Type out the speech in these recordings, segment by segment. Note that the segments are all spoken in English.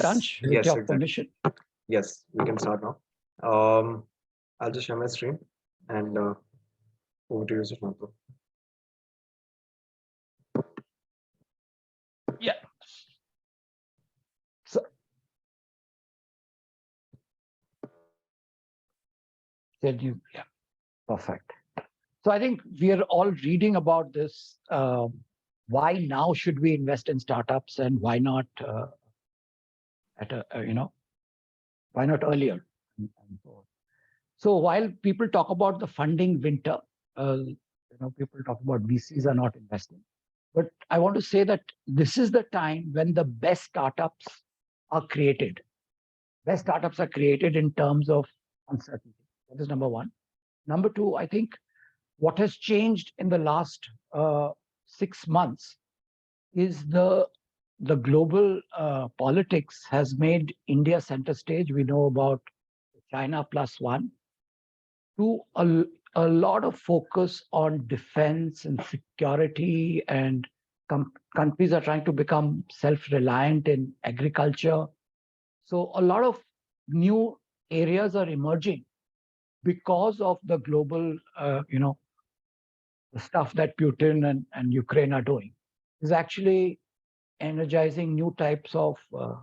Tansh, with Yes, your exactly. permission. Yes, we can start now. I'll just share my screen and over to you, Sushanto. Yeah. So, did you? Yeah. Perfect. So I think we are all reading about this. Why now should we invest in startups, and why not at a why not earlier? And so on. So while people talk about the funding winter, people talk about VCs are not investing. But I want to say that this is the time when the best startups are created. Best startups are created in terms of uncertainty. That is number one. Number two, I think what has changed in the last 6 months is the global politics has made India center stage. We know about China plus one, to a lot of focus on defense and security, and countries are trying to become self-reliant in agriculture. So a lot of new areas are emerging because of the global, the stuff that Putin and Ukraine are doing is actually energizing new types of uh,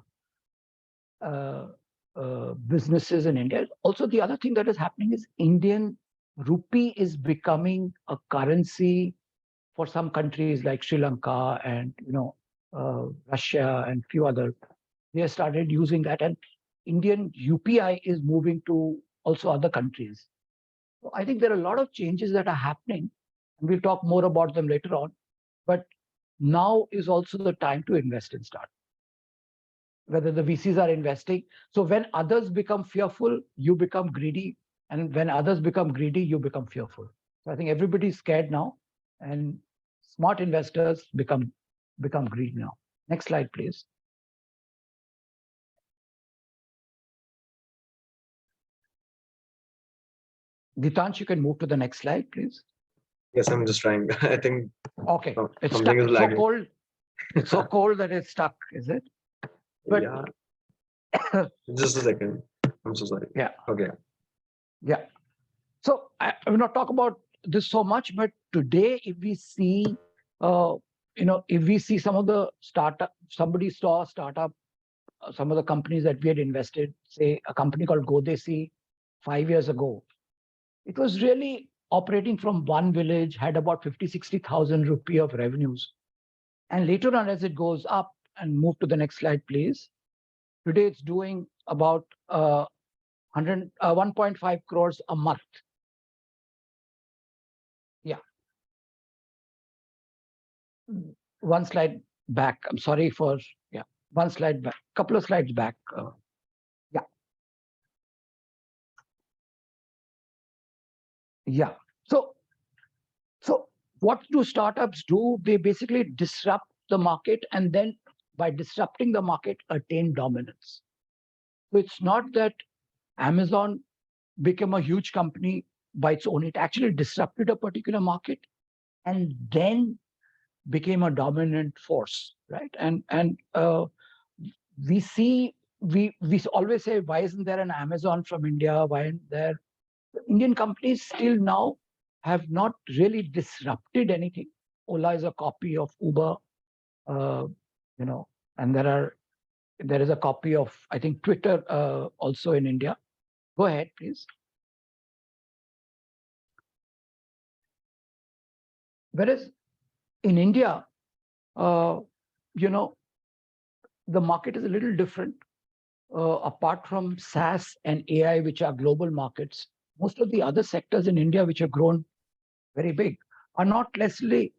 businesses in India. Also, the other thing that is happening is Indian rupee is becoming a currency for some countries like Sri Lanka and Russia and few other. They have started using that, and Indian UPI is moving to also other countries. So I think there are a lot of changes that are happening, and we'll talk more about them later on. But now is also the time to invest in startups. Whether the VCs are investing. So when others become fearful, you become greedy. And when others become greedy, you become fearful. So I think everybody's scared now, and smart investors become greedy now. Next slide, please. Gitansh, you can move to the next slide, please. Yes, I'm just trying. I think Okay, it's something stuck. is It's so lagging. cold. It's so cold that it's stuck, is it? But yeah. Just a second. I'm so sorry. Yeah. Okay. Yeah. So I will not talk about this so much, but today, if we see, if we see some of the startup, somebody saw a startup, some of the companies that we had invested, say a company called Godesi 5 years ago, it was really operating from one village, had about 50,000-60,000 rupee of revenues. And later on, as it goes up, and move to the next slide, please. Today, it's doing about 1.5 crores a month. Yeah. One slide back. I'm sorry for, yeah, one slide back, couple of slides back. Yeah. Yeah. So what do startups do? They basically disrupt the market, and then by disrupting the market, attain dominance. So it's not that Amazon became a huge company by its own. It actually disrupted a particular market and then became a dominant force, right? And we see, we always say, why isn't there an Amazon from India? Why isn't there? Indian companies still now have not really disrupted anything. Ola is a copy of Uber, uh, and there is a copy of, I think, Twitter also in India. Go ahead, please. Whereas in India, uh, the market is a little different. Apart from SaaS and AI, which are global markets, most of the other sectors in India, which have grown very big, are not necessarily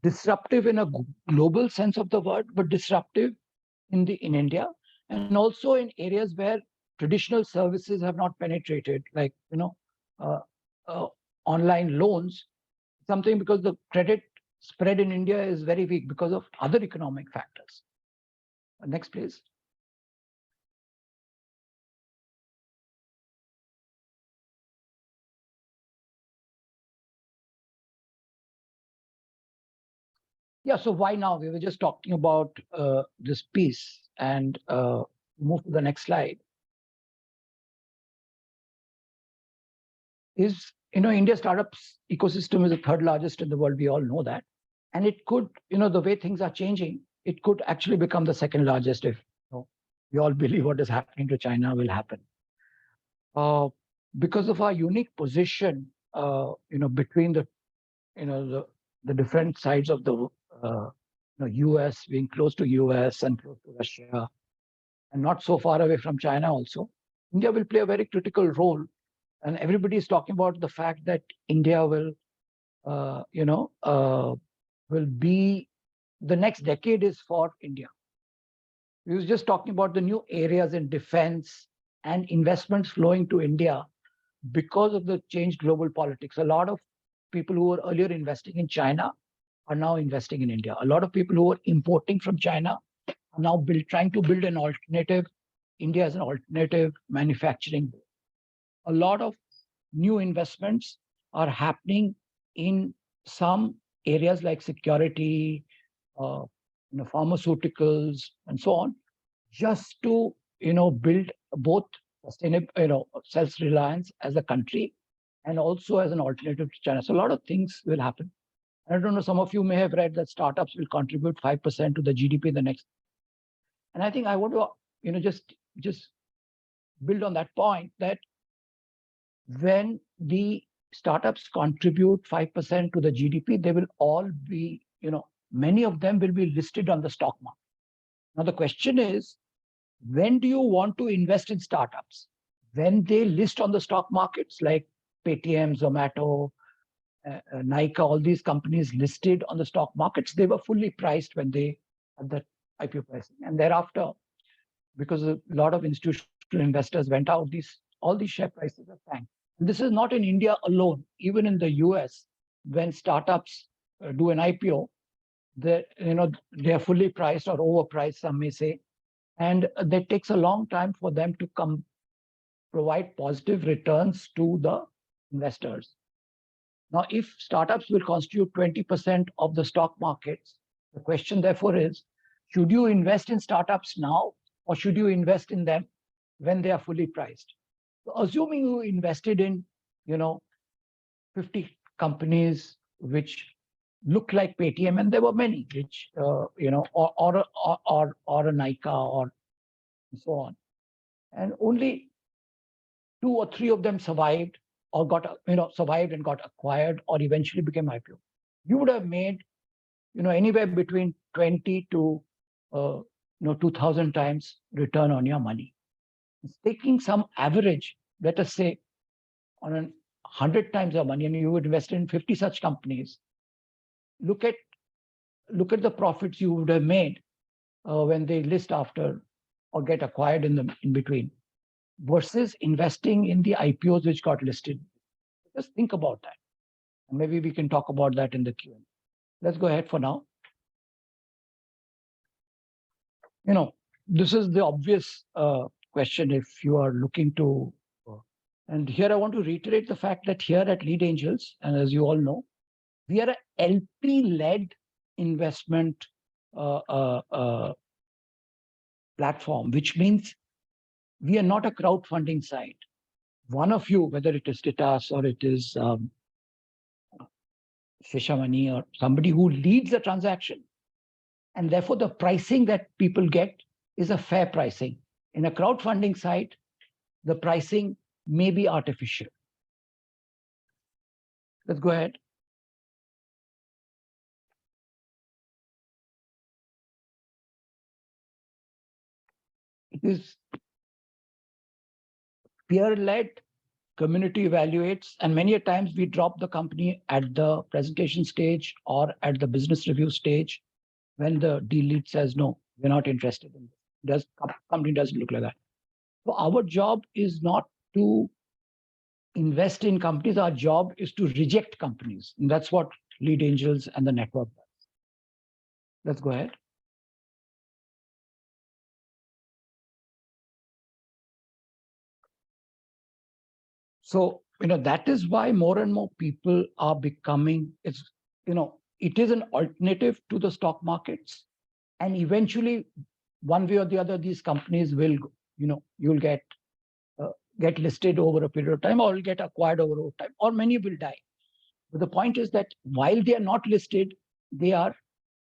disruptive in a global sense of the word, but disruptive in India, and also in areas where traditional services have not penetrated, like uh, uh, online loans, something, because the credit spread in India is very weak because of other economic factors. Next, please. Yeah, so why now? We were just talking about this piece. and move to the next slide, is, India startups ecosystem is the third largest in the world. We all know that. And it could, the way things are changing, it could actually become the second largest if we all believe what is happening to China will happen. Because of our unique position, between the, the different sides of the US, being close to US and close to Russia, and not so far away from China also, India will play a very critical role. And everybody is talking about the fact that India will, will be, the next decade is for India. We was just talking about the new areas in defense and investments flowing to India because of the changed global politics. A lot of people who were earlier investing in China are now investing in India. A lot of people who were importing from China are now trying to build an alternative, India as an alternative manufacturing. A lot of new investments are happening in some areas like security, pharmaceuticals, and so on, just to build both sustainable, self-reliance as a country and also as an alternative to China. So a lot of things will happen. I don't know, some of you may have read that startups will contribute 5% to the GDP in the next. And I think I want to, just build on that point, that when the startups contribute 5% to the GDP, they will all be, many of them will be listed on the stock market. Now, the question is, when do you want to invest in startups? When they list on the stock markets like Paytm, Zomato, Nykaa, all these companies listed on the stock markets, they were fully priced when they had that IPO pricing. And thereafter, because a lot of institutional investors went out, all these share prices are tanked. And this is not in India alone. Even in the US, when startups do an IPO, they are fully priced or overpriced, some may say, and that takes a long time for them to provide positive returns to the investors. Now, if startups will constitute 20% of the stock markets, the question therefore is, should you invest in startups now, or should you invest in them when they are fully priced? So assuming you invested in, 50 companies which look like Paytm, and there were many, which, or a Nykaa or so on, and only 2 or 3 of them survived or survived and got acquired or eventually became IPO. You would have made, anywhere between 20 to 2,000 times return on your money. It's taking some average, let us say, on 100 times your money, and you would invest in 50 such companies. Look at the profits you would have made when they list after or get acquired in between, versus investing in the IPOs which got listed. Just think about that. And maybe we can talk about that in the Q&A. Let's go ahead for now. This is the obvious question if you are looking to, and here I want to reiterate the fact that here at Lead Angels, and as you all know, we are an LP-led investment platform, which means we are not a crowdfunding site. One of you, whether it is Titas or it is Shishamani or somebody who leads the transaction, and therefore the pricing that people get is a fair pricing. In a crowdfunding site, the pricing may be artificial. Let's go ahead. It is peer-led, community evaluates, and many a times we drop the company at the presentation stage or at the business review stage when the deal lead says, no, we're not interested in this. Company doesn't look like that. So our job is not to invest in companies. Our job is to reject companies. And that's what Lead Angels and the network does. Let's go ahead. So, that is why more and more people are becoming, it is an alternative to the stock markets. And eventually one way or the other, these companies will, you'll get listed over a period of time, or will get acquired over time, or many will die. But the point is that while they are not listed, they are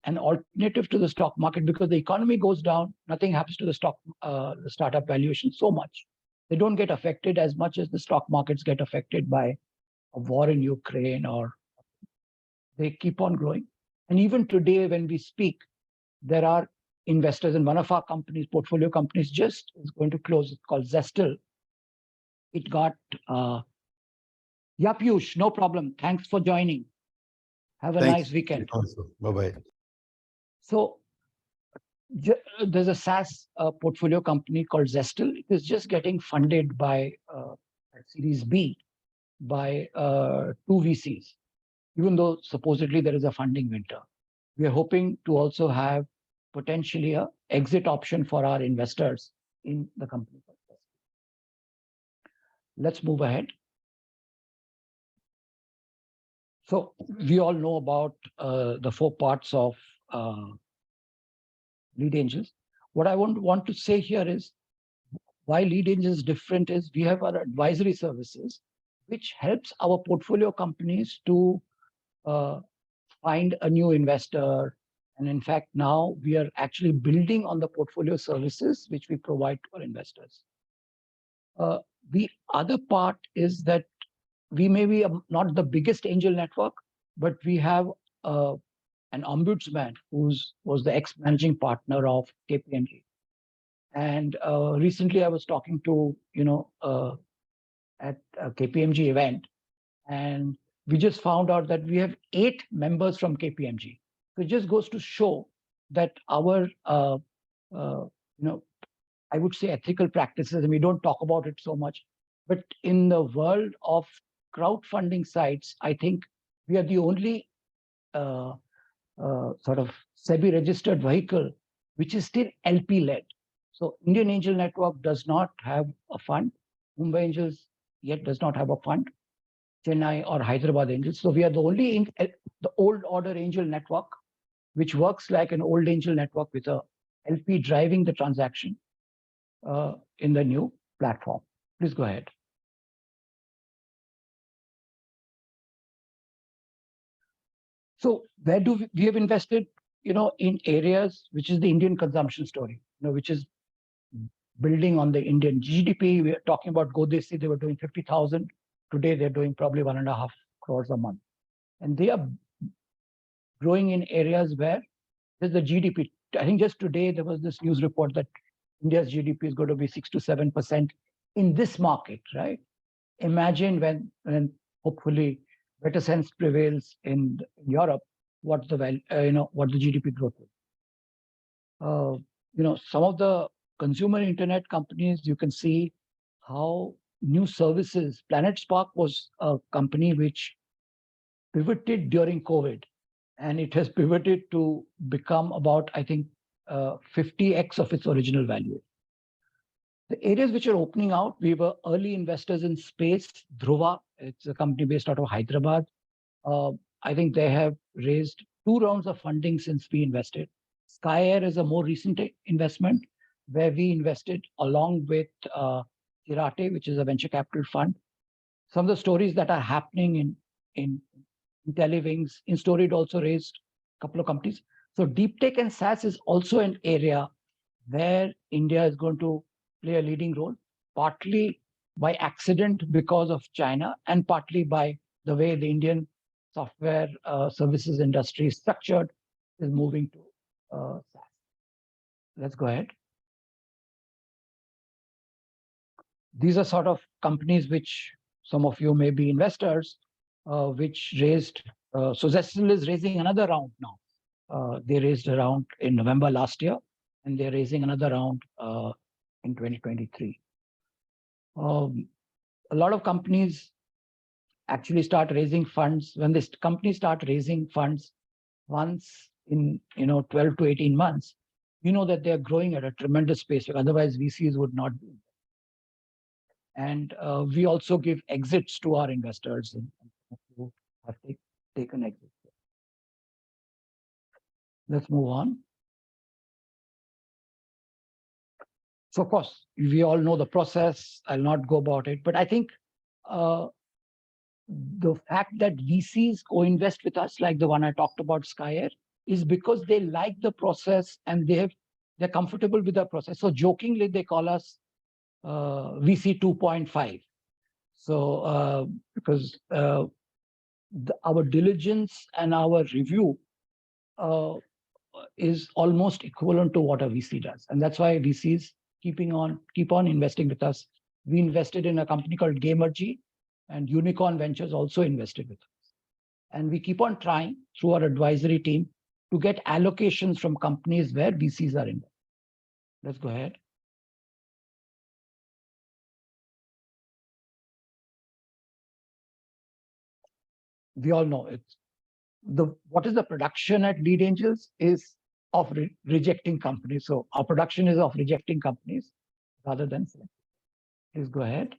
an alternative to the stock market, because the economy goes down, nothing happens to the the startup valuation so much. They don't get affected as much as the stock markets get affected by a war in Ukraine, or they keep on growing. And even today, when we speak, there are investors in one of our companies, portfolio companies, just is going to close. It's called Zestel. It got, yeah, Piyush, no problem. Thanks for joining. Have a nice weekend. Bye-bye. So there's a SaaS portfolio company called Zestel. It is just getting funded by at Series B by two VCs, even though supposedly there is a funding winter. We are hoping to also have potentially a exit option for our investors in the company. Let's move ahead. So we all know about the 4 parts of Lead Angels. What I want to say here is why Lead Angels is different is we have our advisory services, which helps our portfolio companies to find a new investor. And in fact, now we are actually building on the portfolio services which we provide to our investors. The other part is that we may be not the biggest angel network, but we have an ombudsman who's was the ex-managing partner of KPMG. And recently I was talking to, at a KPMG event, and we just found out that we have 8 members from KPMG. So it just goes to show that our, I would say ethical practices, and we don't talk about it so much, but in the world of crowdfunding sites, I think we are the only sort of SEBI-registered vehicle which is still LP-led. So Indian Angel Network does not have a fund. Mumbai Angels yet does not have a fund. Chennai or Hyderabad Angels. So we are the only the old order angel network, which works like an old angel network with a LP driving the transaction in the new platform. Please go ahead. So where do we have invested, in areas which is the Indian consumption story, which is building on the Indian GDP. We are talking about Godesi, they were doing 50,000. Today, they're doing probably 1.5 crores a month. And they are growing in areas where there's the GDP. I think just today, there was this news report that India's GDP is going to be 6 to 7% in this market, right? Imagine when hopefully better sense prevails in Europe, what the what the GDP growth is. Some of the consumer internet companies, you can see how new services. Planet Spark was a company which pivoted during COVID, and it has pivoted to become about, I think, 50x of its original value. The areas which are opening out, we were early investors in space. Dhruva, it's a company based out of Hyderabad. I think they have raised 2 rounds of funding since we invested. Sky Air is a more recent investment where we invested along with Irate, which is a venture capital fund. Some of the stories that are happening in Telewings, InStoried also raised a couple of companies. So deep tech and SaaS is also an area where India is going to play a leading role, partly by accident because of China, and partly by the way the Indian software services industry is structured, is moving to SaaS. Let's go ahead. These are sort of companies which some of you may be investors, which raised. So Zestel is raising another round now. They raised a round in November last year, and they're raising another round in 2023. A lot of companies actually start raising funds. When this companies start raising funds once in 12 to 18 months, that they're growing at a tremendous pace. Otherwise, VCs would not be. And we also give exits to our investors who have taken exits. Let's move on. So of course, we all know the process. I'll not go about it, but I think the fact that VCs co-invest with us, like the one I talked about, Skyair, is because they like the process and they're comfortable with the process. So jokingly, they call us VC 2.5. So because our diligence and our review is almost equivalent to what a VC does, and that's why VCs keep on investing with us. We invested in a company called Gamergy, and Unicorn Ventures also invested with us. And we keep on trying through our advisory team to get allocations from companies where VCs are in. Let's go ahead. We all know it's what is the production at Lead Angels is of rejecting companies. So our production is of rejecting companies rather than selecting. Please go ahead.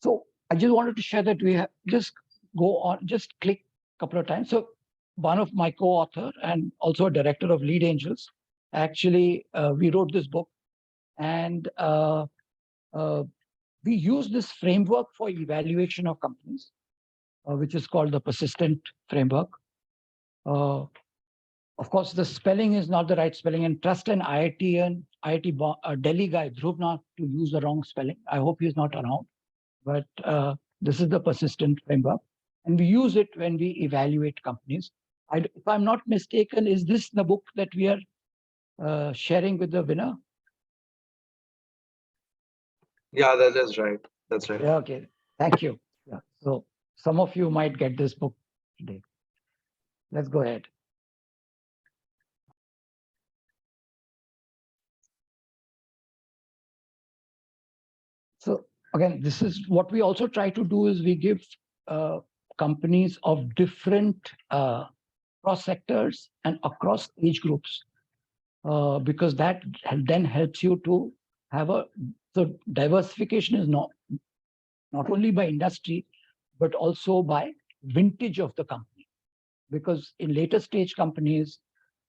So I just wanted to share that we have just go on, just click a couple of times. So one of my co-author and also a director of Lead Angels, actually, we wrote this book, and we use this framework for evaluation of companies, which is called the persistent framework. Of course, the spelling is not the right spelling, and trust an IIT Delhi guy, Dhruv, not to use the wrong spelling. I hope he's not around, but this is the persistent framework, and we use it when we evaluate companies. If I'm not mistaken, is this the book that we are sharing with the winner? Yeah, that is right. That's right. Yeah, okay. Thank you. Yeah. So some of you might get this book today. Let's go ahead. So again, this is what we also try to do is we give companies of different cross sectors and across age groups, because that then helps you to have so diversification is not only by industry, but also by vintage of the company. Because in later stage companies,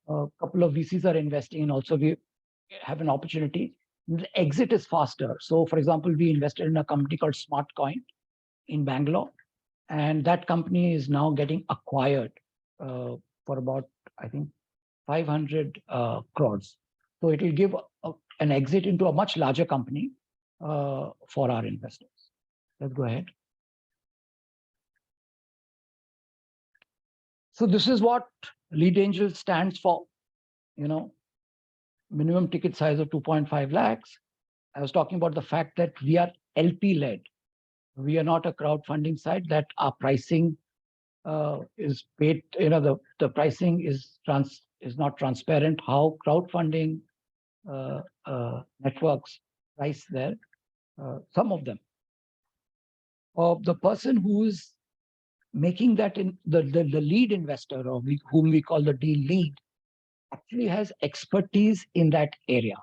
a couple of VCs are investing, and also we have an opportunity. The exit is faster. So for example, we invested in a company called SmartCoin in Bangalore, and that company is now getting acquired for about, I think, 500 crores. So it will give an exit into a much larger company for our investors. Let's go ahead. So this is what Lead Angel stands for, minimum ticket size of 2.5 lakhs. I was talking about the fact that we are LP led. We are not a crowdfunding site, that our pricing is paid, the pricing is not transparent how crowdfunding networks price there, some of them. The person who is making that in the lead investor, or whom we call the deal lead, actually has expertise in that area.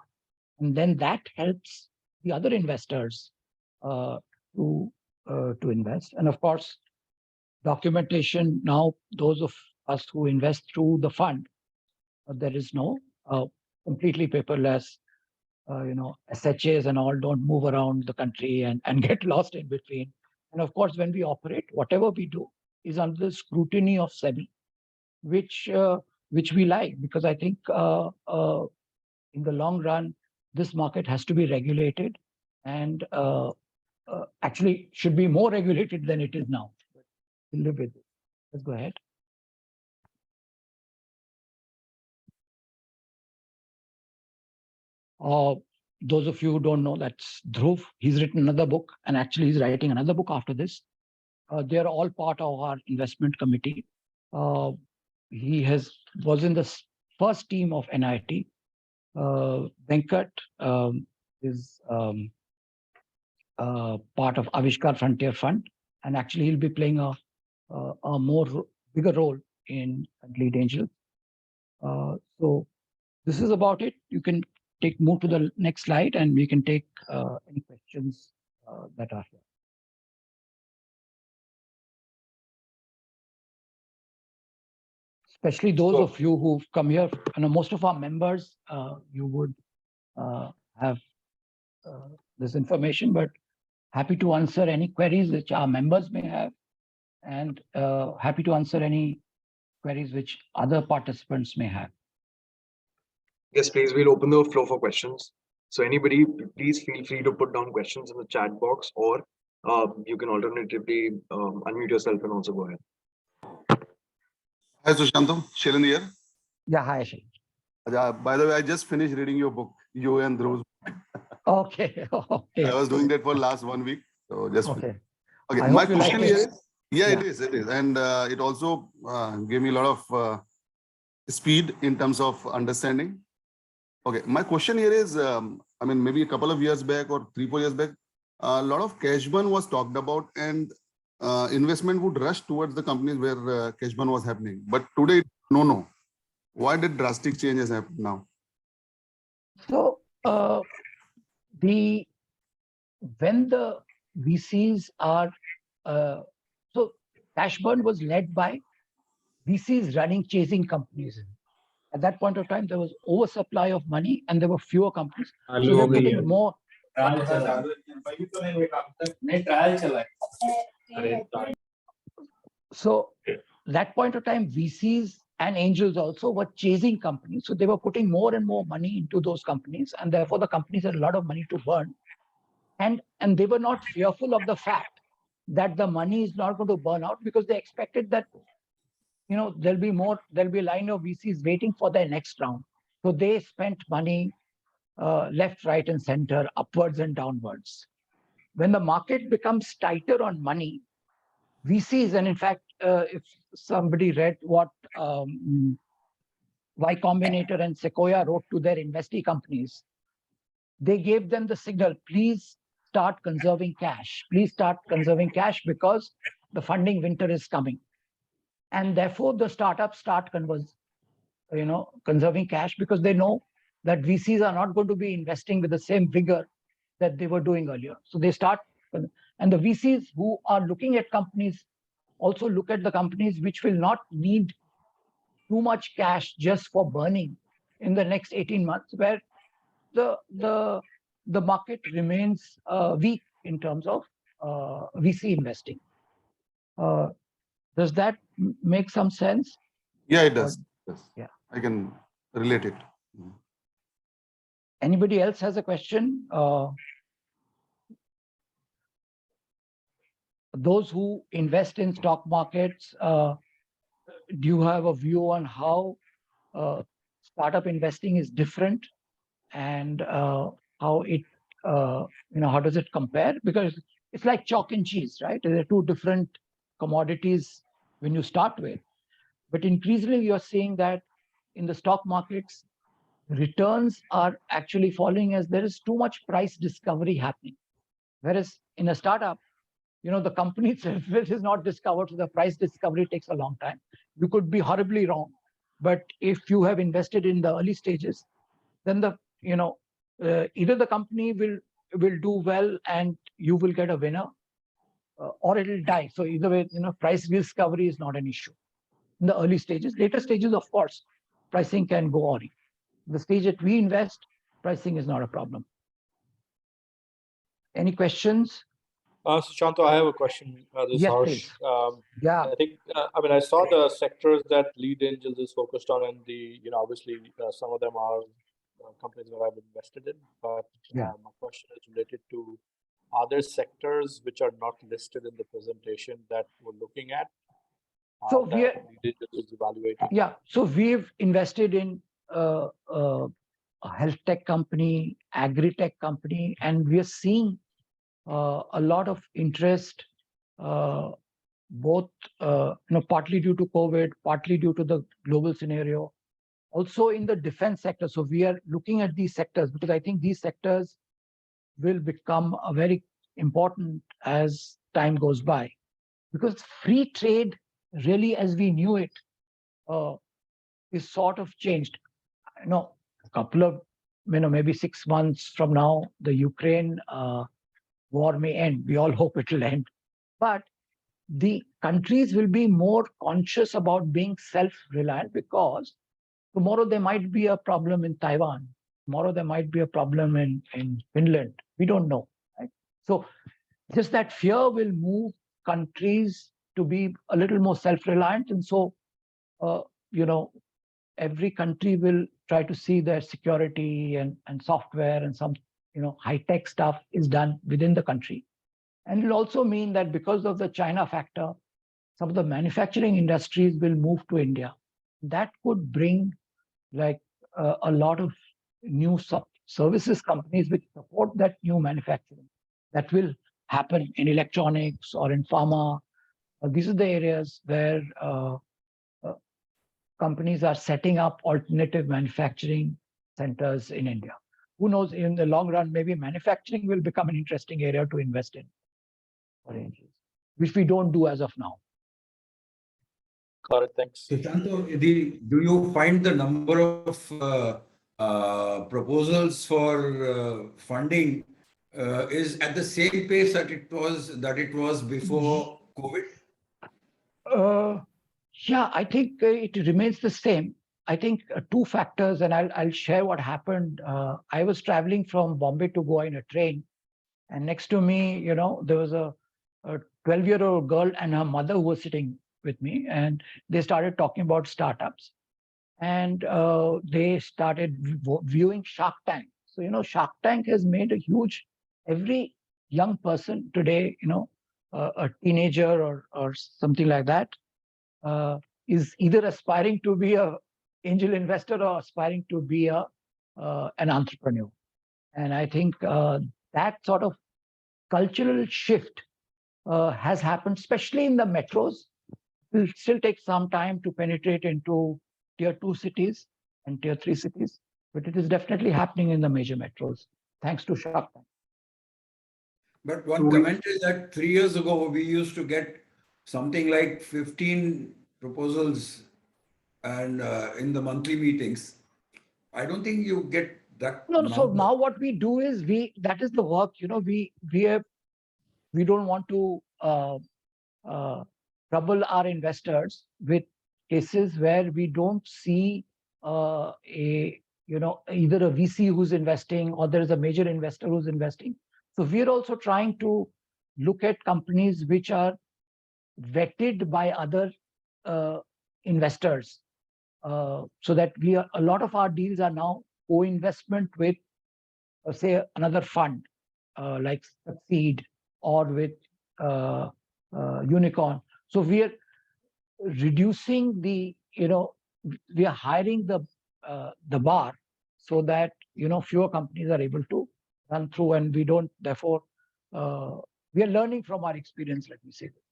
And then that helps the other investors to invest. And of course, documentation now, those of us who invest through the fund, there is no completely paperless, SHAs and all don't move around the country and get lost in between. And of course, when we operate, whatever we do is under the scrutiny of SEBI, which we like, because I think in the long run, this market has to be regulated, and actually should be more regulated than it is now. We'll live with it. Let's go ahead. Those of you who don't know, that's Dhruv. He's written another book, and actually he's writing another book after this. They're all part of our investment committee. He was in the first team of NIT. Venkat is part of Avishkar Frontier Fund, and actually he'll be playing a bigger role in Lead Angel. So this is about it. You can move to the next slide, and we can take any questions that are here. especially those of you who've come here. Most of our members, you would have this information, but happy to answer any queries which our members may have, and happy to answer any queries which other participants may have. Yes, please, we'll open the floor for questions. So anybody, please feel free to put down questions in the chat box, or you can alternatively unmute yourself and also go ahead. Hi, Sushanto. Shailen here. Yeah, hi, Shailen. By the way, I just finished reading your book, you and Dhruv's. Okay. Okay. I was doing that for last 1 week. So just okay. Okay. I My hope you question like it. here is, yeah, Yeah. it is, and it also gave me a lot of speed in terms of understanding. Okay, my question here is, I mean, maybe a couple of years back or 3-4 years back, a lot of cash burn was talked about, and investment would rush towards the companies where cash burn was happening. But today, no. Why did drastic changes happen now? So when the VCs are so cash burn was led by VCs chasing companies. At that point of time, there was oversupply of money and there were fewer companies. So they're putting more. So that point of time, VCs and angels also were chasing companies. So they were putting more and more money into those companies, and therefore the companies had a lot of money to burn. And they were not fearful of the fact that the money is not going to burn out, because they expected that there'll be a line of VCs waiting for their next round. So they spent money left, right, and center, upwards and downwards. When the market becomes tighter on money, VCs, and in fact, if somebody read what Y Combinator and Sequoia wrote to their investee companies, they gave them the signal: please start conserving cash. Please start conserving cash, because the funding winter is coming. And therefore, the startups start conserving cash, because they know that VCs are not going to be investing with the same vigor that they were doing earlier. So they start, and the VCs who are looking at companies also look at the companies which will not need too much cash just for burning in the next 18 months, where the market remains weak in terms of VC investing. Does that make some sense? Yeah, it does. Yes. Yeah. I can relate it. Anybody else has a question? Those who invest in stock markets, do you have a view on how startup investing is different, and how does it compare? Because it's like chalk and cheese, right? There are two different commodities when you start with, but increasingly you're seeing that in the stock markets, returns are actually falling as there is too much price discovery happening. Whereas in a startup, the company itself is not discovered, so the price discovery takes a long time. You could be horribly wrong, but if you have invested in the early stages, then either the company will do well and you will get a winner, or it will die. So either way, price discovery is not an issue in the early stages. Later stages, of course, pricing can go on. The stage that we invest, pricing is not a problem. Any questions? Sushanto, I have a question. This Yes, Harsh. Yeah. I think, I saw the sectors that Lead Angels is focused on, and obviously some of them are companies that I've invested in. But Yeah. My question is related to other sectors which are not listed in the presentation that we're looking at. So Lead Angels is evaluating. Yeah. So we've invested in a health tech company, agri-tech company, and we are seeing a lot of interest, both partly due to COVID, partly due to the global scenario, also in the defense sector. So we are looking at these sectors because I think these sectors will become very important as time goes by, because free trade, really as we knew it, is sort of changed. A couple of, maybe 6 months from now, the Ukraine war may end. We all hope it will end. But the countries will be more conscious about being self-reliant, because tomorrow there might be a problem in Taiwan. Tomorrow there might be a problem in Finland. We don't know. Right? So just that fear will move countries to be a little more self-reliant. And so, every country will try to see their security and software and some, high-tech stuff is done within the country. And it'll also mean that because of the China factor, some of the manufacturing industries will move to India. That could bring like a lot of new services companies which support that new manufacturing. That will happen in electronics or in pharma. These are the areas where companies are setting up alternative manufacturing centers in India. Who knows, in the long run, maybe manufacturing will become an interesting area to invest in, which we don't do as of now. Got it. Thanks. Sushanto, do you find the number of proposals for funding is at the same pace that it was before COVID? Yeah, I think it remains the same. I think two factors, and I'll share what happened. I was traveling from Bombay to Goa in a train, and next to me, there was a 12-year-old girl and her mother who was sitting with me, and they started talking about startups, and they started viewing Shark Tank. So, Shark Tank has made a huge, every young person today, a teenager or something like that, is either aspiring to be an angel investor or aspiring to be an entrepreneur. And I think that sort of cultural shift has happened, especially in the metros. It will still take some time to penetrate into tier 2 cities and tier 3 cities, but it is definitely happening in the major metros, thanks to Shark Tank. But one comment is that 3 years ago, we used to get something like 15 proposals and in the monthly meetings. I don't think you get that. No, so now what we do is that is the work, we don't want to trouble our investors with cases where we don't see either a VC who's investing or there is a major investor who's investing. So we're also trying to look at companies which are vetted by other investors, so that a lot of our deals are now co-investment with, say, another fund like Succeed or with Unicorn. So we are reducing the, we are hiring the bar so that, fewer companies are able to run through, and we don't, therefore, we are learning from our experience, let me say this.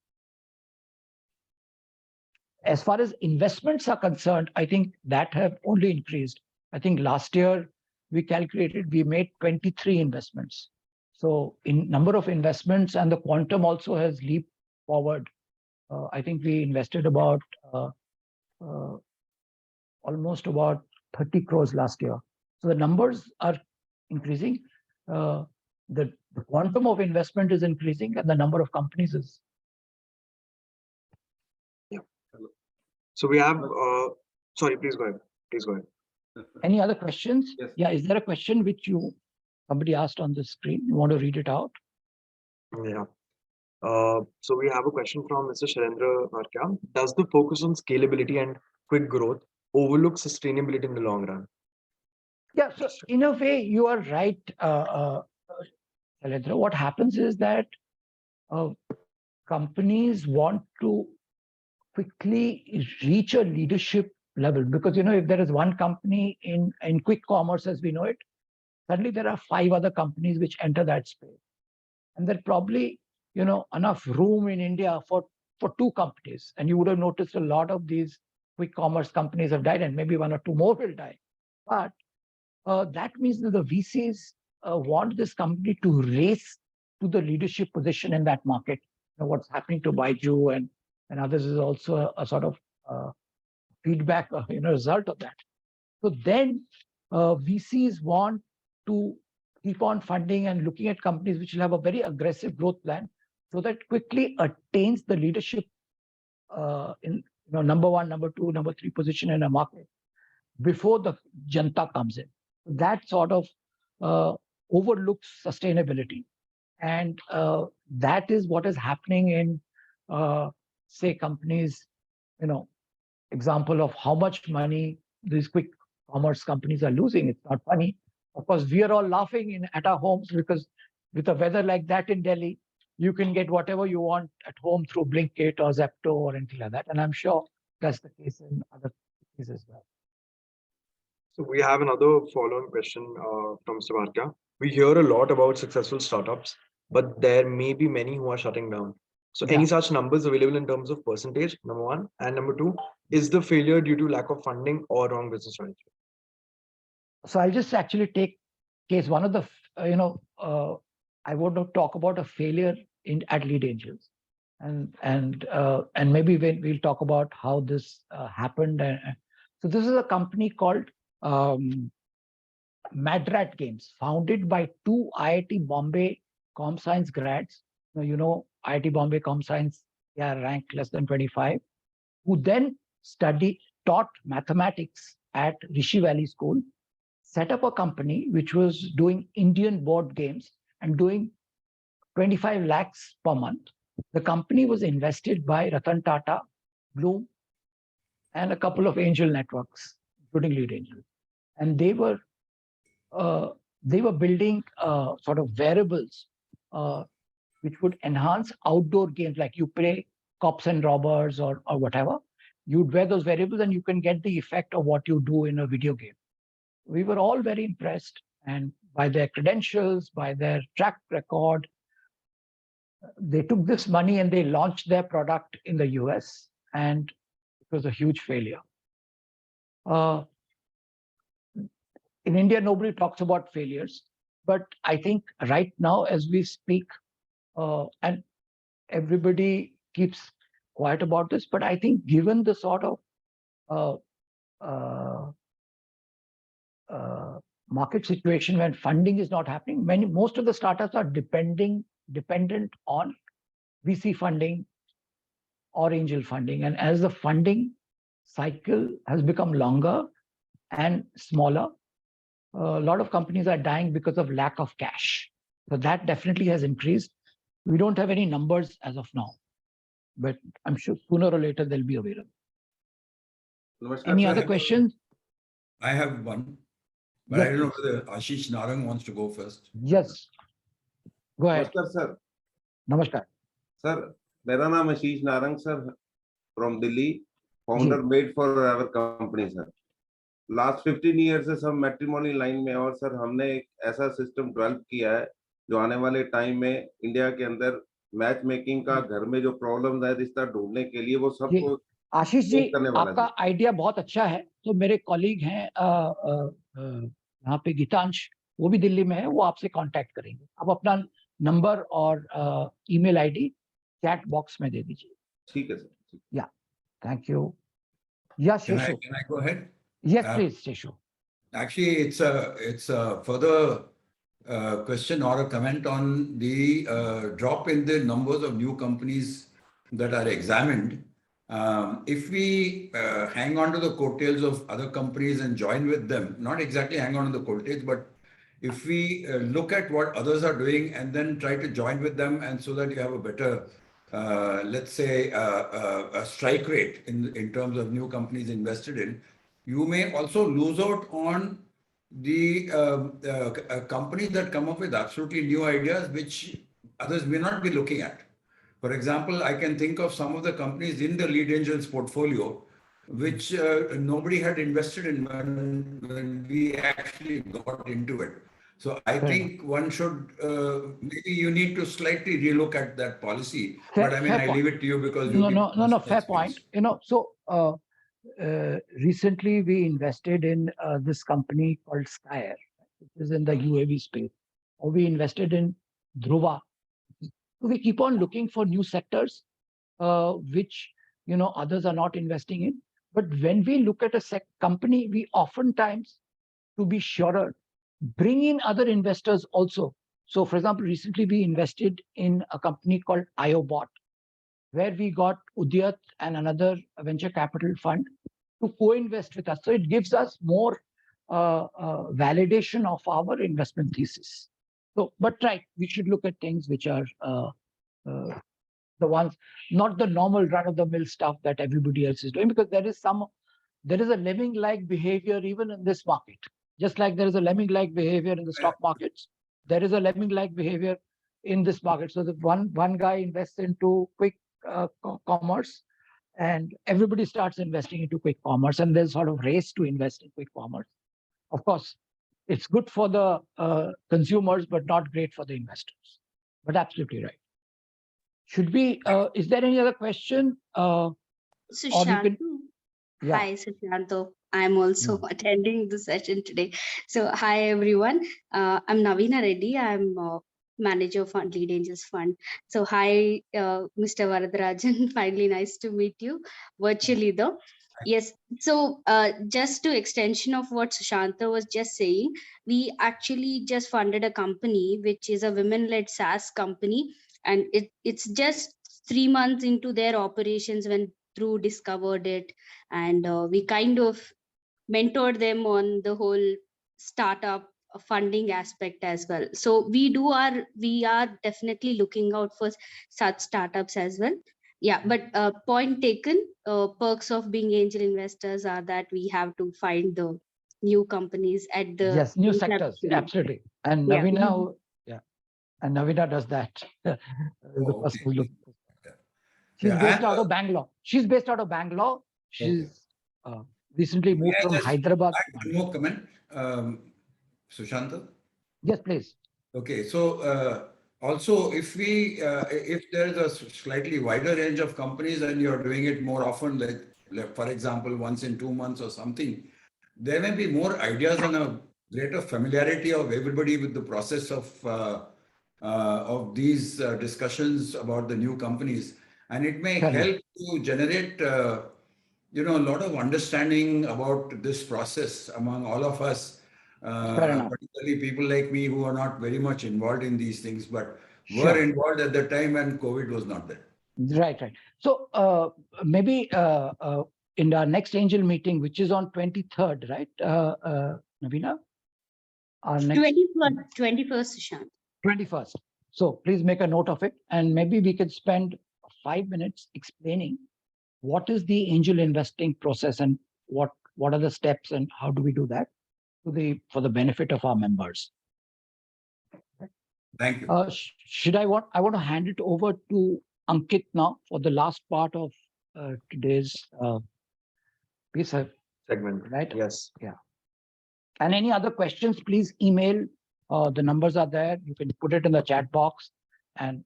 As far as investments are concerned, I think that have only increased. I think last year we calculated we made 23 investments. So in number of investments, and the quantum also has leaped forward. I think we invested about almost about 30 crores last year. So the numbers are increasing. The quantum of investment is increasing, and the number of companies is. Yeah. So we have, sorry, please go ahead. Please go ahead. Any other questions? Yes. Yeah, is there a question which somebody asked on the screen? You want to read it out? Yeah. So we have a question from Mr. Sharendra Arkya. Does the focus on scalability and quick growth overlook sustainability in the long run? Yeah, so in a way, you are right, Sharendra. What happens is that companies want to quickly reach a leadership level, because if there is one company in quick commerce as we know it, suddenly there are 5 other companies which enter that space, and there's probably enough room in India for 2 companies. And you would have noticed a lot of these quick commerce companies have died, and maybe 1 or 2 more will die. But that means that the VCs want this company to race to the leadership position in that market. What's happening to Baiju and others is also a sort of feedback, result of that. So then VCs want to keep on funding and looking at companies which will have a very aggressive growth plan, so that quickly attains the leadership in number 1, number 2, number 3 position in a market before the janta comes in. That sort of overlooks sustainability, and that is what is happening in say companies. Example of how much money these quick commerce companies are losing. It's not funny. Of course, we are all laughing at our homes because with a weather like that in Delhi, you can get whatever you want at home through Blinkit or Zepto or anything like that. And I'm sure that's the case in other cities as well. So we have another follow-on question from Savarka. We hear a lot about successful startups, but there may be many who are shutting down. So any such numbers available in terms of percentage, number 1, and number 2, is the failure due to lack of funding or wrong business strategy? So I'll just actually take case one of the, I want to talk about a failure at Lead Angels, and maybe we'll talk about how this happened. So this is a company called Madrat Games, founded by 2 IIT Bombay Com Science grads. IIT Bombay Com Science, they are ranked less than 25, who then taught mathematics at Rishi Valley School, set up a company which was doing Indian board games and doing 25 lakhs per month. The company was invested by Ratan Tata, Bloom, and a couple of angel networks, including Lead Angel. And they were building sort of wearables which would enhance outdoor games, like you play cops and robbers or whatever. You'd wear those wearables and you can get the effect of what you do in a video game. We were all very impressed, and by their credentials, by their track record. They took this money and they launched their product in the US, and it was a huge failure. In India, nobody talks about failures, but I think right now, as we speak, and everybody keeps quiet about this, but I think given the sort of market situation when funding is not happening, most of the startups are dependent on VC funding or angel funding. And as the funding cycle has become longer and smaller, a lot of companies are dying because of lack of cash. So that definitely has increased. We don't have any numbers as of now, but I'm sure sooner or later they'll be available. Namaskar, Any sir. other questions? I have one, but Yes, I don't know please. whether Ashish Narang wants to go first. Yes. Go ahead. Namaskar, sir. Namaskar. Sir, मेरा नाम Ashish Narang sir from Delhi, founder made for our company sir. Last 15 years से सब matrimony line में, और sir हमने एक ऐसा system develop किया है जो आने वाले टाइम में इंडिया के अंदर मैच मेकिंग का घर में जो प्रॉब्लम्स है रिश्ता ढूंढने के लिए वो सबको आशीष जी, करने वाला आपका आइडिया बहुत अच्छा है। तो मेरे कॉलीग हैं यहाँ पे गीतांश, वो भी दिल्ली में है, वो आपसे कांटेक्ट करेंगे। आप अपना नंबर और ईमेल आईडी चैट बॉक्स में दे दीजिए। ठीक है सर। या thank you. Yes, Can Sheshu. I go ahead? Yes, please, Sheshu. Actually, it's a further question or a comment on the drop in the numbers of new companies that are examined. If we hang on to the coattails of other companies and join with them, not exactly hang on to the coattails, but if we look at what others are doing and then try to join with them, and so that you have a better, let's say, a strike rate in terms of new companies invested in, you may also lose out on the companies that come up with absolutely new ideas, which others may not be looking at. For example, I can think of some of the companies in the Lead Angels portfolio, which nobody had invested in when we actually got into it. So I think one should, maybe you need to slightly relook at that policy. But I mean, I leave it to you because you No, fair point. So recently we invested in this company called Skyer, which is in the UAV space. Or we invested in Dhruva. We keep on looking for new sectors, which others are not investing in. But when we look at a company, we oftentimes, to be surer, bring in other investors also, So for example, recently we invested in a company called IOBot, where we got Udyat and another venture capital fund to co-invest with us. So it gives us more validation of our investment thesis. So, but right, we should look at things which are the ones, not the normal run-of-the-mill stuff that everybody else is doing, because there is a lemming-like behavior even in this market. Just like there is a lemming-like behavior in the stock markets, there is a lemming-like behavior in this market. So the one guy invests into quick commerce, and everybody starts investing into quick commerce, and there's sort of race to invest in quick commerce. Of course, it's good for the consumers, but not great for the investors. But absolutely right. Should we? Is there any other question? Sushanto. Yeah. Hi, Sushanto. I'm also attending the session today. So, hi everyone. I'm Navina Reddy. I'm manager of Lead Angels Fund. So, hi, Mr. Varadarajan. Finally, nice to meet you virtually, though. Yes. So, just to extension of what Sushanto was just saying, we actually just funded a company which is a women-led SaaS company, and it's just 3 months into their operations when Drew discovered it, and we kind of mentored them on the whole startup funding aspect as well. So we are definitely looking out for such startups as well. Yeah, but point taken. Perks of being angel investors are that we have to find the new companies at the new sectors, absolutely. And Yeah. Navina, and Navina does that. The Oh, person okay. who looks. Yeah. She's Yeah, based and, out of Bangalore. She's based out of Bangalore. She's recently moved may I from just Hyderabad. add one more comment, Sushanta? Yes, please. Okay, so also if there is a slightly wider range of companies and you're doing it more often, like for example, once in 2 months or something, there may be more ideas and a greater familiarity of everybody with the process of these discussions about the new companies, and it may Fair enough. help to generate a lot of understanding about this process among all of us, particularly people like me who are not very much involved in these things, but were involved at the time when COVID was not there. Right. So maybe in our next angel meeting, which is on 23rd, right, Navina? Our next 21st, Sushant. 21st. So please make a note of it, and maybe we can spend 5 minutes explaining what is the angel investing process and what are the steps and how do we do that for the benefit of our members. Thank you. I want to hand it over to Ankit now for the last part of today's piece of Segment. Right? Yes. Yeah. And any other questions, please email. The numbers are there. You can put it in the chat box. And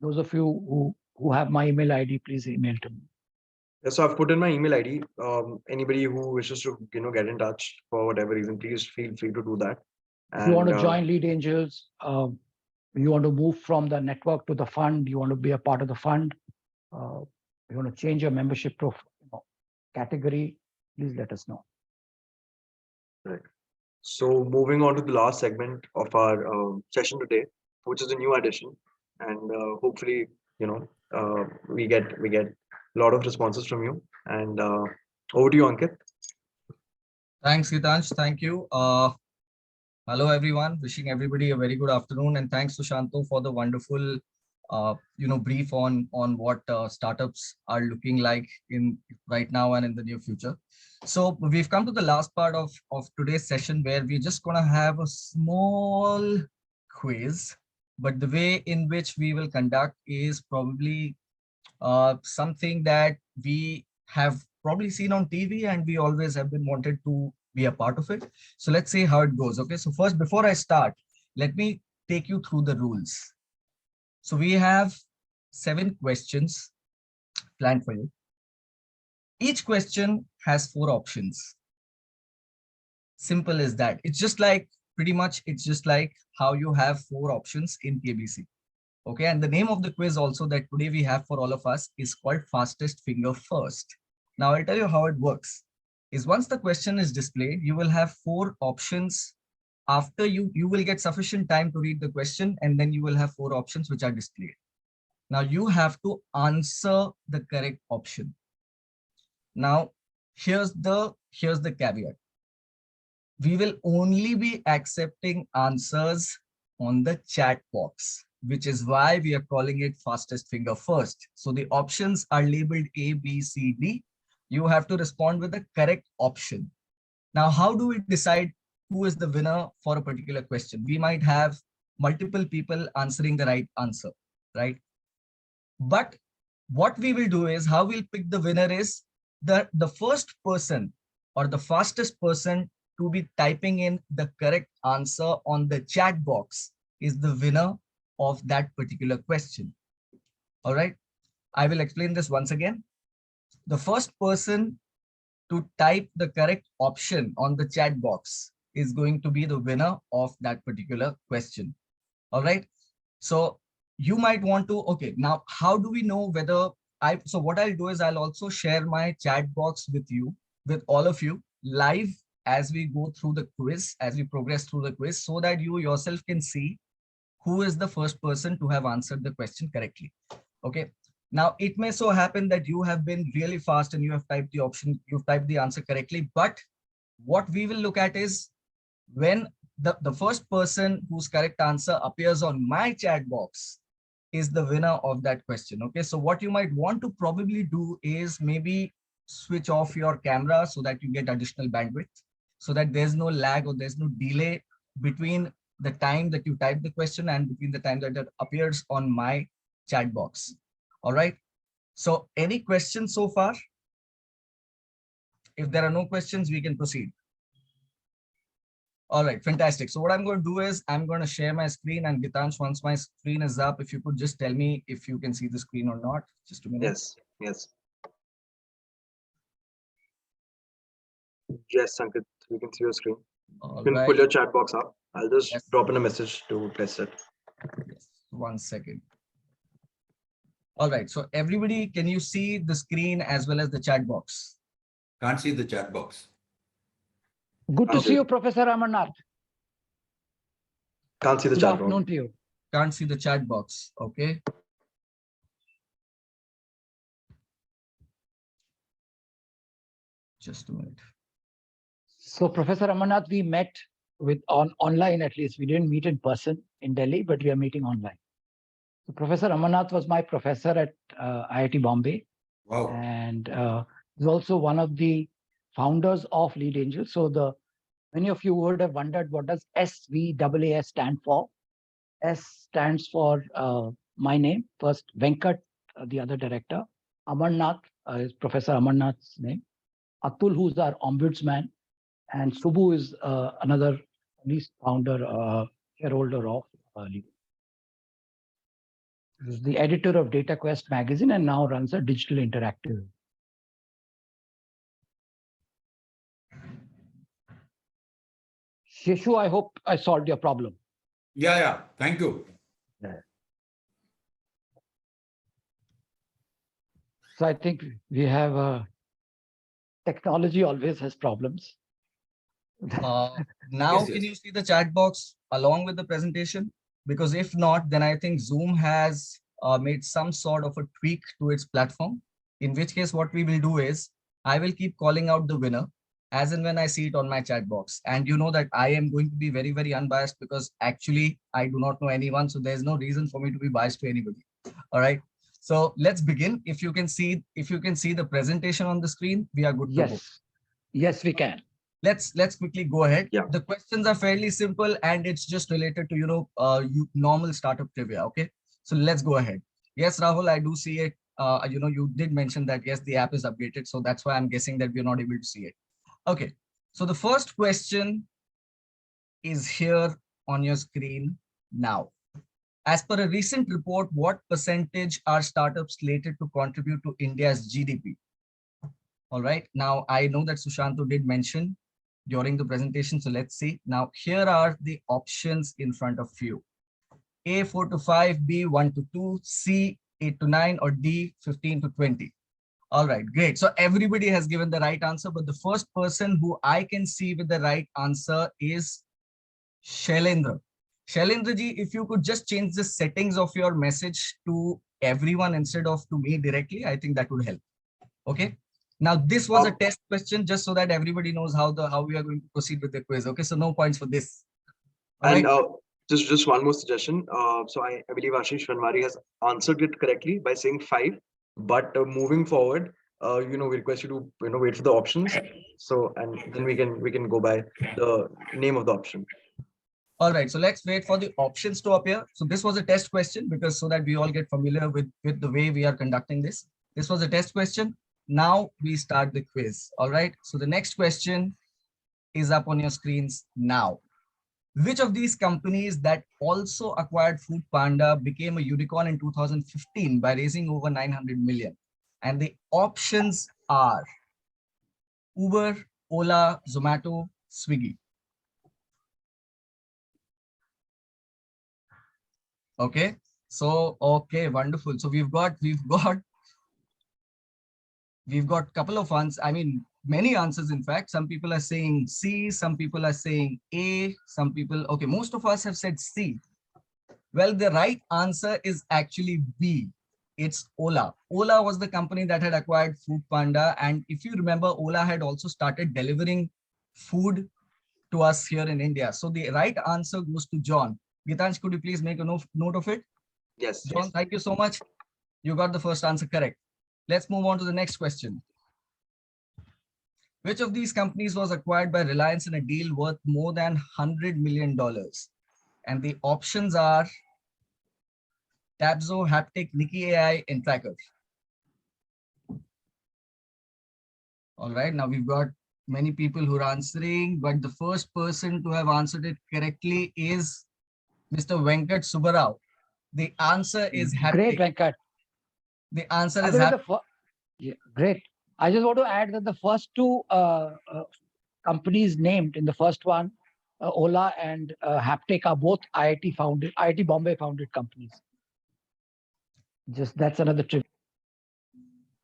those of you who have my email ID, please email to me. Yes, so I've put in my email ID. Anybody who wishes to get in touch for whatever reason, please feel free to do that. If you want to join Lead Angels, you want to move from the network to the fund, you want to be a part of the fund, you want to change your membership category, please let us know. Right. So moving on to the last segment of our session today, which is a new addition, and hopefully we get a lot of responses from you. And over to you, Ankit. Thanks, Gitansh. Thank you. Hello, everyone. Wishing everybody a very good afternoon, and thanks to Sushanto for the wonderful, brief on what startups are looking like in right now and in the near future. So we've come to the last part of today's session, where we're just going to have a small quiz, but the way in which we will conduct is probably something that we have probably seen on TV, and we always have been wanted to be a part of it. So let's see how it goes. Okay, so first, before I start, let me take you through the rules. So we have 7 questions planned for you. Each question has 4 options. Simple as that. It's just like how you have 4 options in KBC. Okay, and the name of the quiz also that today we have for all of us is called Fastest Finger First. Now I'll tell you how it works. Is once the question is displayed, you will have 4 options after you will get sufficient time to read the question, and then you will have 4 options which are displayed. Now you have to answer the correct option. Now here's the caveat. We will only be accepting answers on the chat box, which is why we are calling it fastest finger first. So the options are labeled A, B, C, D. You have to respond with the correct option. Now, how do we decide who is the winner for a particular question? We might have multiple people answering the right answer, right? But what we will do is, how we'll pick the winner is the first person or the fastest person to be typing in the correct answer on the chat box is the winner of that particular question. All right, I will explain this once again. The first person to type the correct option on the chat box is going to be the winner of that particular question. All right, so you might want to, okay, now how do we know whether so what I'll do is I'll also share my chat box with you, with all of you live as we go through the quiz, as we progress through the quiz, so that you yourself can see who is the first person to have answered the question correctly. Okay. Now, it may so happen that you have been really fast and you have typed the option, you've typed the answer correctly. But what we will look at is when the first person whose correct answer appears on my chat box is the winner of that question. Okay. So what you might want to probably do is maybe switch off your camera so that you get additional bandwidth, so that there's no lag or there's no delay between the time that you type the question and between the time that it appears on my chat box. All right. So any questions so far? If there are no questions, we can proceed. All right, fantastic. So what I'm going to do is I'm going to share my screen, and Gitansh, once my screen is up, if you could just tell me if you can see the screen or not. Just a minute. Yes, yes. Yes, Sanket, we can see your screen. All You can pull right. your chat box up. I'll just Yes. drop in a message to test it. Yes. 1 second. All right. So everybody, can you see the screen as well as the chat box? Can't see the chat box. Good to Okay. see you, Professor Amarnath. Can't see the Good chat afternoon box. to you. Can't see the chat box. Okay. Just a minute. So, Professor Amarnath, we met with online, at least. We didn't meet in person in Delhi, but we are meeting online. So Professor Amarnath was my professor at IIT Bombay. Wow. And he's also one of the founders of Lead Angel. So many of you would have wondered, what does SVAAS stand for? S stands for my name, first Venkat, the other director, Amarnath is Professor Amarnath's name, Atul, who's our ombudsman, and Subbu is another least founder, shareholder of Lead. He's the editor of DataQuest magazine and now runs a digital interactive. Sheshu, I hope I solved your problem. Yeah. Thank you. Yeah. So I think we have technology always has problems. Now, Yes. can you see the chat box along with the presentation? Because if not, then I think Zoom has made some sort of a tweak to its platform, in which case what we will do is I will keep calling out the winner as and when I see it on my chat box. And you know that I am going to be very, very unbiased, because actually I do not know anyone. So there's no reason for me to be biased to anybody. All right. So let's begin. If you can see the presentation on the screen, we are good to go. Yes, we can. Let's quickly go ahead. Yeah. The questions are fairly simple and it's just related to normal startup trivia. Okay, so let's go ahead. Yes, Rahul, I do see it. You did mention that yes, the app is updated, so that's why I'm guessing that we're not able to see it. Okay, so the first question is here on your screen now. As per a recent report, what percentage are startups slated to contribute to India's GDP? All right, now I know that Sushanto did mention during the presentation. So let's see. Now, here are the options in front of you. A, 4 to 5, B, 1 to 2, C, 8 to 9, or D, 15 to 20. All right, great. So everybody has given the right answer, but the first person who I can see with the right answer is Shailendra. Shailendra ji, if you could just change the settings of your message to everyone instead of to me directly, I think that would help. Okay. Now this was a test question just so that everybody knows how we are going to proceed with the quiz. Okay, so no points for this. All And right. just one more suggestion. So I believe Ashish Vanwari has answered it correctly by saying 5. But moving forward, we request you to wait for the options. So and then we can go by the name of the option. All right, so let's wait for the options to appear. So this was a test question because so that we all get familiar with the way we are conducting this. This was a test question. Now we start the quiz. All right, so the next question is up on your screens now. Which of these companies that also acquired Food Panda became a unicorn in 2015 by raising over 900 million? And the options are Uber, Ola, Zomato, Swiggy. Okay, so okay, wonderful. So we've got a couple of answers. I mean, many answers. In fact, some people are saying C, some people are saying A, some people. Okay, most of us have said C. Well, the right answer is actually B. It's Ola. Ola was the company that had acquired Food Panda, and if you remember, Ola had also started delivering food to us here in India. So the right answer goes to John. Gitansh, could you please make a note of it? Yes. John, thank you so much. You got the first answer correct. Let's move on to the next question. Which of these companies was acquired by Reliance in a deal worth more than $100 million? And the options are Tabzo, Haptic, Nikki AI, and Tracker. All right, now we've got many people who are answering, but the first person to have answered it correctly is Mr. Venkat Subbarao. The answer is Haptic. Great, Venkat. The answer is Haptic. Yeah, great. I just want to add that the first two companies named in the first one, Ola and Haptic, are both IIT Bombay founded companies. Just that's another trip.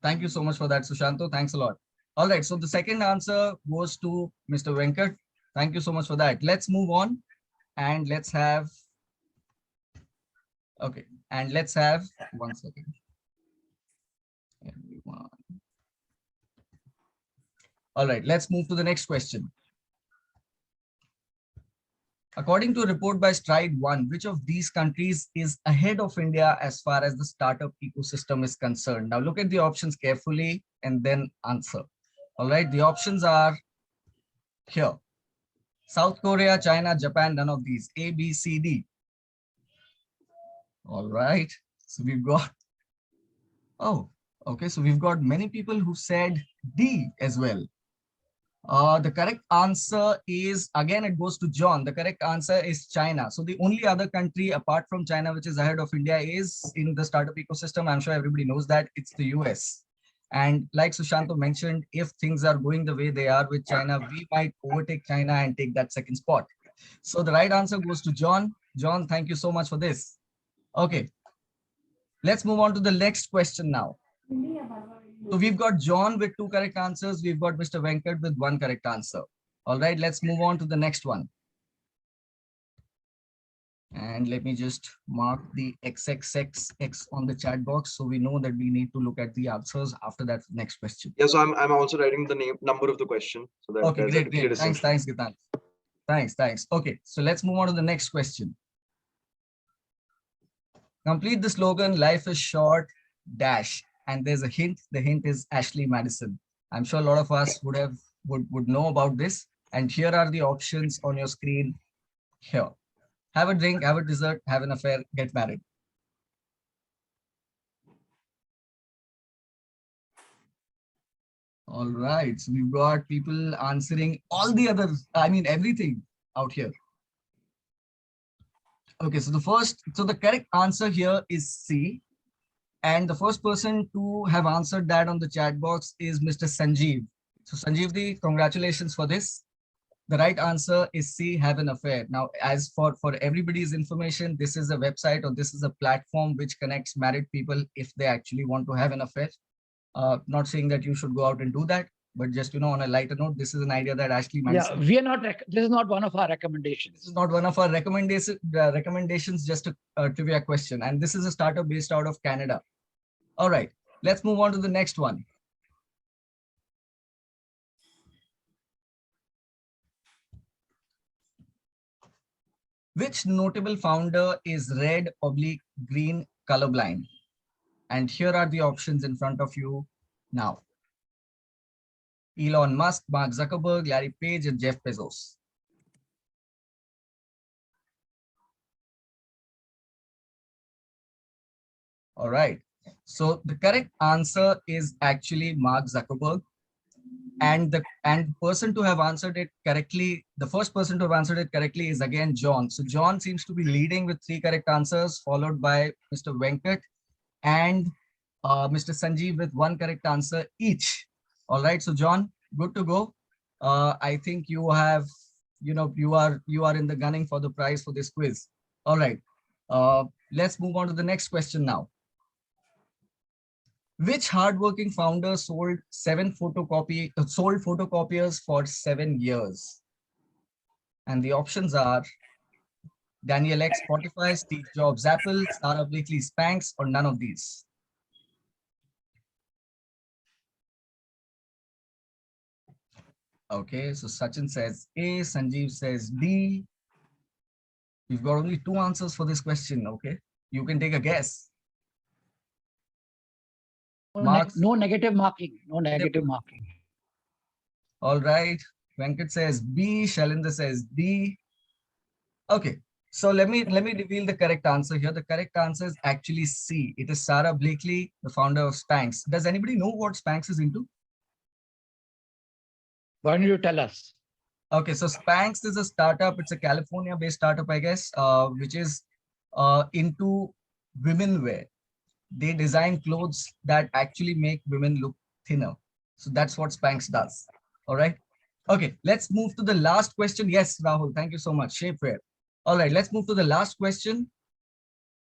Thank you so much for that, Sushanto. Thanks a lot. All right, so the second answer goes to Mr. Venkat. Thank you so much for that. Let's move on and let's have, okay, and let's have 1 second. Everyone. All right, let's move to the next question. According to a report by Stride One, which of these countries is ahead of India as far as the startup ecosystem is concerned? Now look at the options carefully and then answer. All right, the options are here. South Korea, China, Japan, none of these. A, B, C, D. All right, so we've got, oh, okay, so we've got many people who said D as well. The correct answer is, again, it goes to John. The correct answer is China. So the only other country apart from China which is ahead of India is in the startup ecosystem. I'm sure everybody knows that it's the US. And like Sushanto mentioned, if things are going the way they are with China, we might overtake China and take that second spot. So the right answer goes to John. John, thank you so much for this. Okay, let's move on to the next question now. So we've got John with 2 correct answers. We've got Mr. Venkat with 1 correct answer. All right, let's move on to the next one. And let me just mark the XXXX on the chat box so we know that we need to look at the answers after that next question. Yeah, so I'm also writing the number of the question so that okay, great. Thanks, Gitan. Thanks. Okay, so let's move on to the next question. Complete the slogan, life is short, dash. And there's a hint. The hint is Ashley Madison. I'm sure a lot of us would know about this. And here are the options on your screen here. Have a drink, have a dessert, have an affair, get married. All right, so we've got people answering all the others, I mean, everything out here. Okay, so the correct answer here is C. And the first person to have answered that on the chat box is Mr. Sanjeev. So Sanjeev, congratulations for this. The right answer is C, have an affair. Now, as for everybody's information, this is a website or this is a platform which connects married people if they actually want to have an affair. Not saying that you should go out and do that, but just, on a lighter note, this is an idea that Ashley Yeah, mentioned. we are not. This is not one of our This recommendations. is not one of our recommendations, just a trivia question. And this is a startup based out of Canada. All right, let's move on to the next one. Which notable founder is red/green colorblind? And here are the options in front of you now. Elon Musk, Mark Zuckerberg, Larry Page, and Jeff Bezos. All right. So the correct answer is actually Mark Zuckerberg. And the person to have answered it correctly, the first person to have answered it correctly is again John. So John seems to be leading with 3 correct answers, followed by Mr. Venkat and Mr. Sanjeev with 1 correct answer each. All right. So John, good to go. I think you have, you are in the gunning for the prize for this quiz. All right. Let's move on to the next question now. Which hardworking founder sold photocopiers for 7 years? And the options are Daniel Ek, Spotify, Steve Jobs, Apple, Sarah Blakely, Spanx, or none of these. Okay, so Sachin says A, Sanjeev says D. We've got only 2 answers for this question. Okay, you can take a guess. No negative marking. No negative marking. All right. Venkat says B. Shailendra says D. Okay. So let me reveal the correct answer here. The correct answer is actually C. It is Sarah Blakely, the founder of Spanx. Does anybody know what Spanx is into? Why don't you tell us? Okay, so Spanx is a startup. It's a California-based startup, I guess, which is into women wear. They design clothes that actually make women look thinner. So that's what Spanx does. All right. Okay, let's move to the last question. Yes, Rahul, thank you so much. Shapewear. All right, let's move to the last question.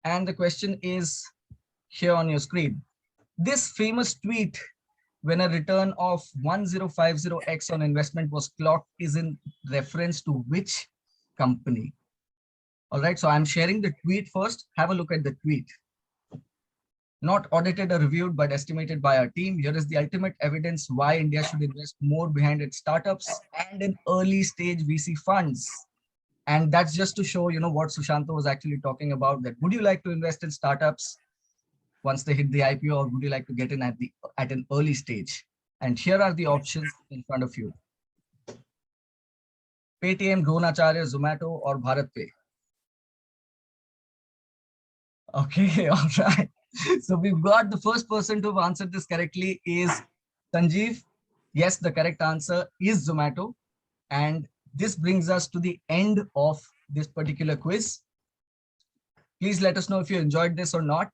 And the question is here on your screen. This famous tweet, when a return of 1050x on investment was clocked, is in reference to which company? All right, so I'm sharing the tweet first. Have a look at the tweet. Not audited or reviewed, but estimated by our team. Here is the ultimate evidence why India should invest more behind its startups and in early stage VC funds. And that's just to show, what Sushanto was actually talking about, that would you like to invest in startups once they hit the IPO, or would you like to get in at an early stage? And here are the options in front of you. Paytm, Dronacharya, Zomato, or BharatPe. Okay, all right. So we've got the first person to have answered this correctly is Sanjeev. Yes, the correct answer is Zomato. And this brings us to the end of this particular quiz. Please let us know if you enjoyed this or not.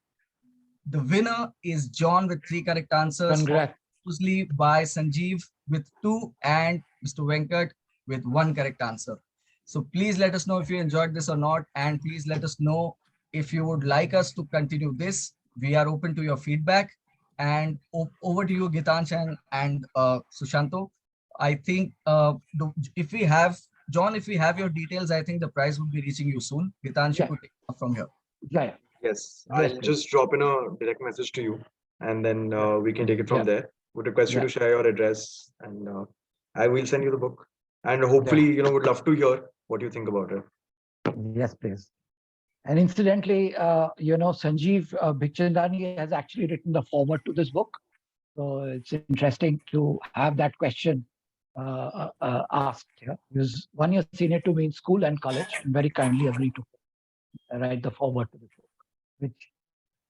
The winner is John with 3 correct answers. Congrats. Closely by Sanjeev with 2 and Mr. Venkat with 1 correct answer. So please let us know if you enjoyed this or not. And please let us know if you would like us to continue this. We are open to your feedback. And over to you, Gitansh and Sushanto. I think if we have, John, if we have your details, I think the prize will be reaching you soon. Gitansh, you could take it up from here. Yeah. Yes, Yes, I'll please. just drop in a direct message to you, and then we can take it from Yeah. there. Would request you Yeah. to share your address, and I will send you the book. And hopefully, would love to hear what you think about it. Yes, please. And incidentally, Sanjeev Bikhchandani has actually written the foreword to this book. So it's interesting to have that question asked. Yeah? He was 1 year senior to me in school and college, and very kindly agreed to write the foreword to the book, which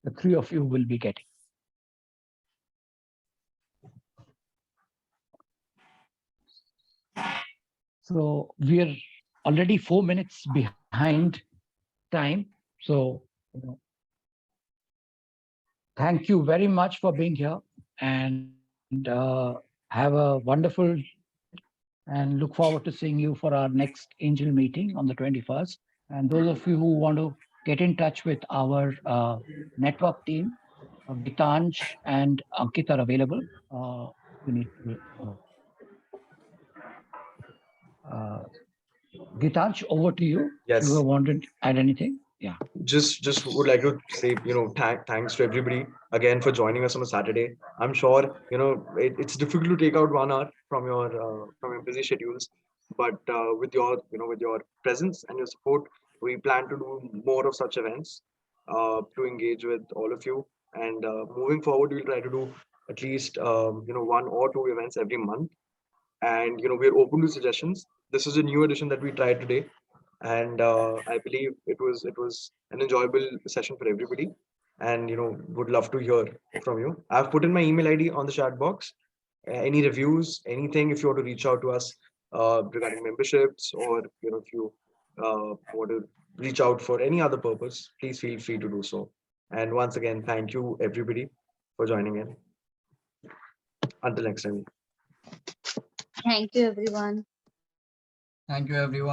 the 3 of you will be getting. So we're already 4 minutes behind time. So thank you very much for being here, and have a wonderful, and look forward to seeing you for our next angel meeting on the 21st. And those of you who want to get in touch with our network team, Gitansh and Ankit are available. You need to Gitansh, over to you. Yes. You wanted to add anything? Yeah. Just would like to say, thanks to everybody again for joining us on a Saturday. I'm sure, it's difficult to take out 1 hour from your busy schedules, but with your presence and your support, we plan to do more of such events to engage with all of you. And moving forward, we'll try to do at least 1 or 2 events every month. And we're open to suggestions. This is a new edition that we tried today, and I believe it was an enjoyable session for everybody. And would love to hear from you. I've put in my email ID on the chat box. Any reviews, anything, if you want to reach out to us regarding memberships, or if you want to reach out for any other purpose, please feel free to do so. And once again, thank you everybody for joining in. Until next time. Thank you, everyone. Thank you, everyone.